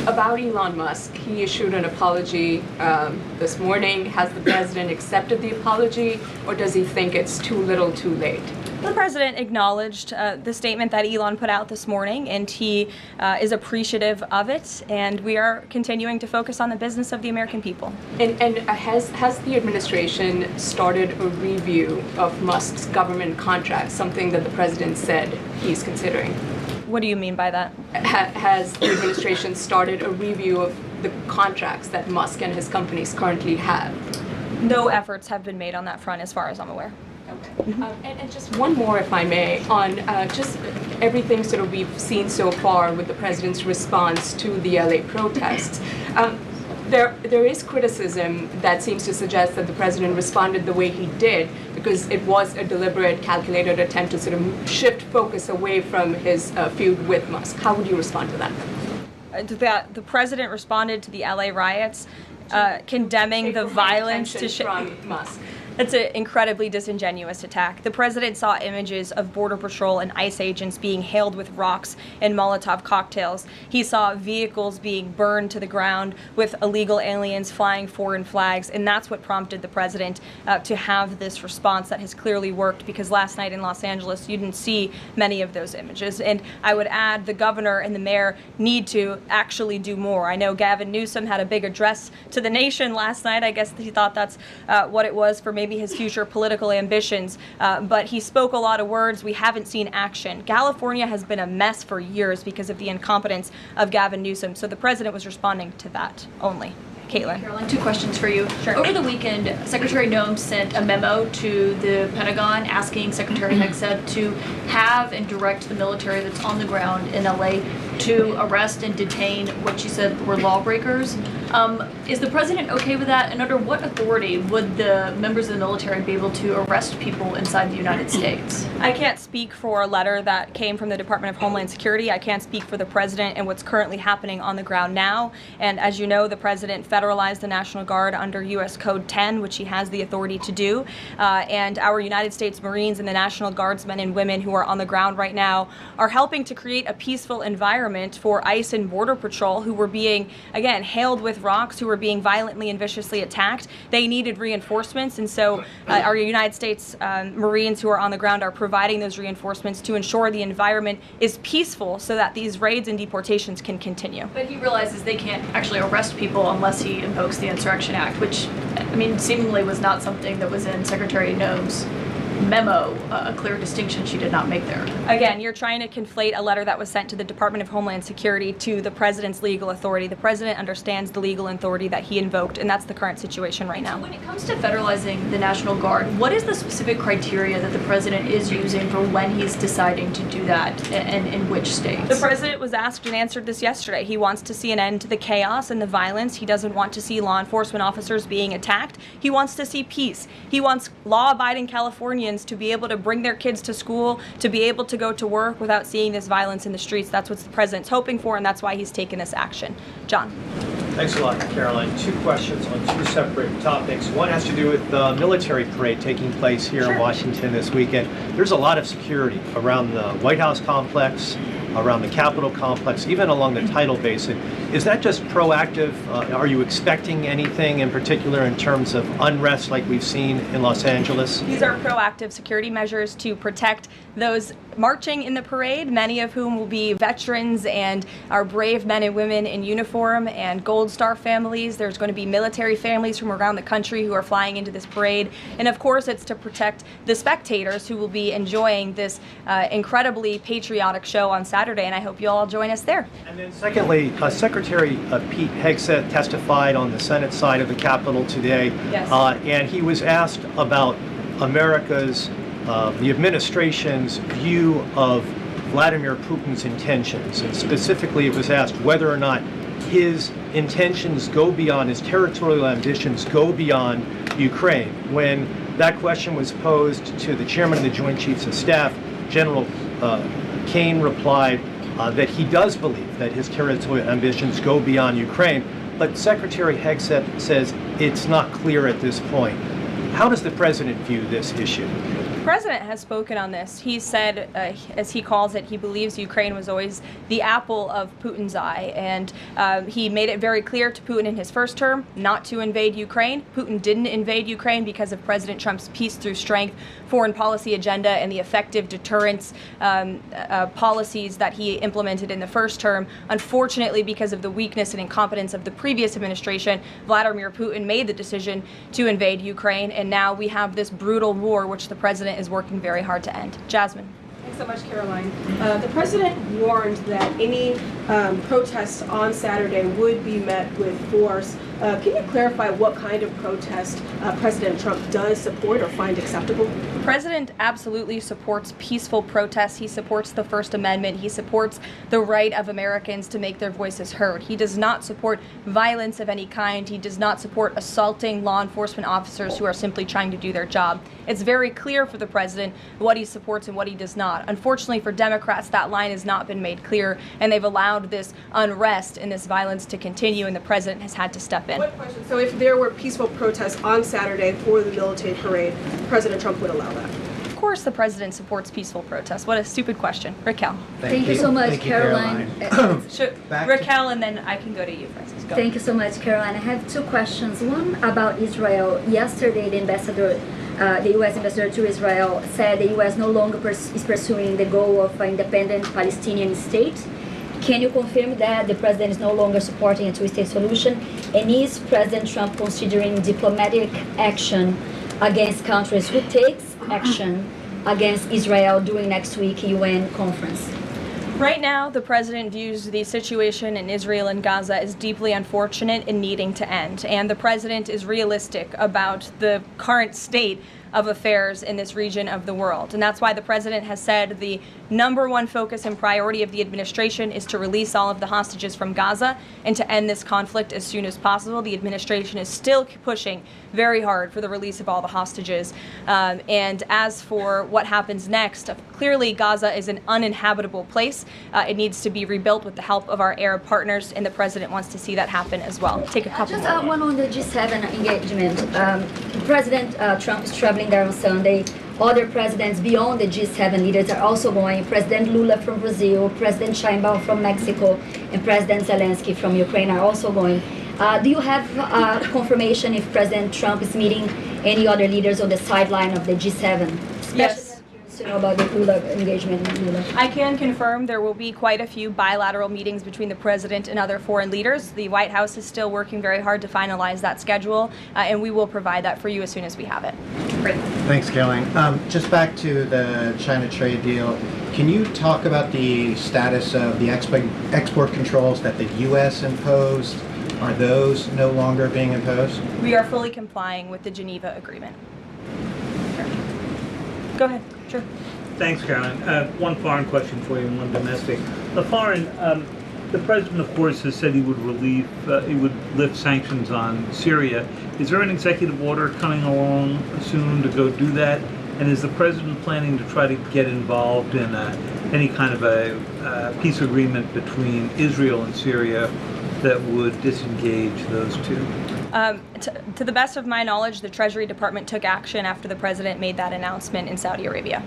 About Elon Musk, he issued an apology this morning. Has the president accepted the apology, or does he think it's too little too late? The president acknowledged the statement that Elon put out this morning, and he is appreciative of it, and we are continuing to focus on the business of the American people. And has the administration started a review of Musk's government contracts, something that the president said he's considering? What do you mean by that? Has the administration started a review of the contracts that Musk and his companies currently have? No efforts have been made on that front as far as I'm aware. Okay. And just one more, if I may, on just everything sort of we've seen so far with the president's response to the LA protests. There is criticism that seems to suggest that the president responded the way he did because it was a deliberate, calculated attempt to sort of shift focus away from his feud with Musk. How would you respond to that? The president responded to the LA riots, condemning the violence to from Musk. It's an incredibly disingenuous attack. The president saw images of Border Patrol and ICE agents being hailed with rocks and Molotov cocktails. He saw vehicles being burned to the ground with illegal aliens flying foreign flags, and that's what prompted the president to have this response that has clearly worked, because last night in Los Angeles you didn't see many of those images. And I would add the governor and the mayor need to actually do more. I know Gavin Newsom had a big address to the nation last night. I guess he thought that's what it was for maybe his future political ambitions, but he spoke a lot of words. We haven't seen action. California has been a mess for years because of the incompetence of Gavin Newsom, so the president was responding to that only. Caitlin. Karoline, two questions for you. Sure. Over the weekend, Secretary Noem sent a memo to the Pentagon asking Secretary Hegseth to have and direct the military that's on the ground in LA to arrest and detain what she said were lawbreakers. Is the president okay with that? And under what authority would the members of the military be able to arrest people inside the United States? I can't speak for a letter that came from the Department of Homeland Security. I can't speak for the president and what's currently happening on the ground now. And as you know, the president federalized the National Guard under U.S. Code 10, which he has the authority to do. And our United States Marines and the National Guardsmen and women who are on the ground right now are helping to create a peaceful environment for ICE and Border Patrol, who were being, again, hailed with rocks, who were being violently and viciously attacked. They needed reinforcements, and so our United States Marines who are on the ground are providing those reinforcements to ensure the environment is peaceful so that these raids and deportations can continue. But he realizes they can't actually arrest people unless he invokes the Insurrection Act, which, I mean, seemingly was not something that was in Secretary Noem's memo, a clear distinction she did not make there. Again, you're trying to conflate a letter that was sent to the Department of Homeland Security to the president's legal authority. The president understands the legal authority that he invoked, and that's the current situation right now. So when it comes to federalizing the National Guard, what is the specific criteria that the president is using for when he's deciding to do that, and in which states? The president was asked and answered this yesterday. He wants to see an end to the chaos and the violence. He doesn't want to see law enforcement officers being attacked. He wants to see peace. He wants law-abiding Californians to be able to bring their kids to school, to be able to go to work without seeing this violence in the streets. That's what the president's hoping for, and that's why he's taken this action. John. Thanks a lot, Caroline. Two questions on two separate topics. One has to do with the military parade taking place here in Washington this weekend. There's a lot of security around the White House complex, around the Capitol complex, even along the tidal basin. Is that just proactive? Are you expecting anything in particular in terms of unrest like we've seen in Los Angeles? These are proactive security measures to protect those marching in the parade, many of whom will be veterans and our brave men and women in uniform and Gold Star families. There's going to be military families from around the country who are flying into this parade. And of course, it's to protect the spectators who will be enjoying this incredibly patriotic show on Saturday, and I hope you all join us there. And then secondly, Secretary Pete Hegseth testified on the Senate side of the Capitol today, and he was asked about America's, the administration's view of Vladimir Putin's intentions, and specifically it was asked whether or not his intentions go beyond, his territorial ambitions go beyond Ukraine. When that question was posed to the chairman of the Joint Chiefs of Staff, General Kane replied that he does believe that his territorial ambitions go beyond Ukraine, but Secretary Hegseth says it's not clear at this point. How does the president view this issue? The president has spoken on this. He said, as he calls it, he believes Ukraine was always the apple of Putin's eye. And he made it very clear to Putin in his first term not to invade Ukraine. Putin didn't invade Ukraine because of President Trump's peace through strength foreign policy agenda and the effective deterrence policies that he implemented in the first term. Unfortunately, because of the weakness and incompetence of the previous administration, Vladimir Putin made the decision to invade Ukraine. And now we have this brutal war, which the president is working very hard to end. Jasmine. Thanks so much, Caroline. The president warned that any protests on Saturday would be met with force. Can you clarify what kind of protest President Trump does support or find acceptable? The president absolutely supports peaceful protests. He supports the First Amendment. He supports the right of Americans to make their voices heard. He does not support violence of any kind. He does not support assaulting law enforcement officers who are simply trying to do their job. It's very clear for the president what he supports and what he does not. Unfortunately for Democrats, that line has not been made clear, and they've allowed this unrest and this violence to continue, and the president has had to step in. What question? So if there were peaceful protests on Saturday for the military parade, President Trump would allow that? Of course the president supports peaceful protests. What a stupid question. Raquel. Thank you so much, Thank you, Caroline. Raquel, and then I can go to you, Francis. Go. Thank you so much, Caroline. I have two questions. One about Israel. Yesterday, the U.S. ambassador to Israel said the U.S. no longer is pursuing the goal of an independent Palestinian state. Can you confirm that the president is no longer supporting a two-state solution? And is President Trump considering diplomatic action against countries who takes action against Israel during next week UN conference? Right now, the president views the situation in Israel and Gaza as deeply unfortunate and needing to end. And the president is realistic about the current state of affairs in this region of the world. And that's why the president has said the number one focus and priority of the administration is to release all of the hostages from Gaza and to end this conflict as soon as possible. The administration is still pushing very hard for the release of all the hostages. And as for what happens next, clearly Gaza is an uninhabitable place. It needs to be rebuilt with the help of our Arab partners, and the president wants to see that happen as well. Take a couple Just more. one on the G7 engagement. President Trump is traveling there on Sunday. Other presidents beyond the G7 leaders are also going. President Lula from Brazil, President Sheinbaum from Mexico, and President Zelensky from Ukraine are also going. Do you have confirmation if President Trump is meeting any other leaders on the sideline of the G7? Yes. To know about the Lula engagement. I can confirm there will be quite a few bilateral meetings between the president and other foreign leaders. The White House is still working very hard to finalize that schedule, and we will provide that for you as soon as we have it. Great. Thanks, Caroline. Just back to the China trade deal, can you talk about the status of the export controls that the U.S. imposed? Are those no longer being imposed? We are fully complying with the Geneva Agreement. Go ahead. Sure. Thanks, Caroline. One foreign question for you and one domestic. The foreign, the president, of course, has said he would lift sanctions on Syria. Is there an executive order coming along soon to go do that? And is the president planning to try to get involved in any kind of a peace agreement between Israel and Syria that would disengage those two? To the best of my knowledge, the Treasury Department took action after the president made that announcement in Saudi Arabia.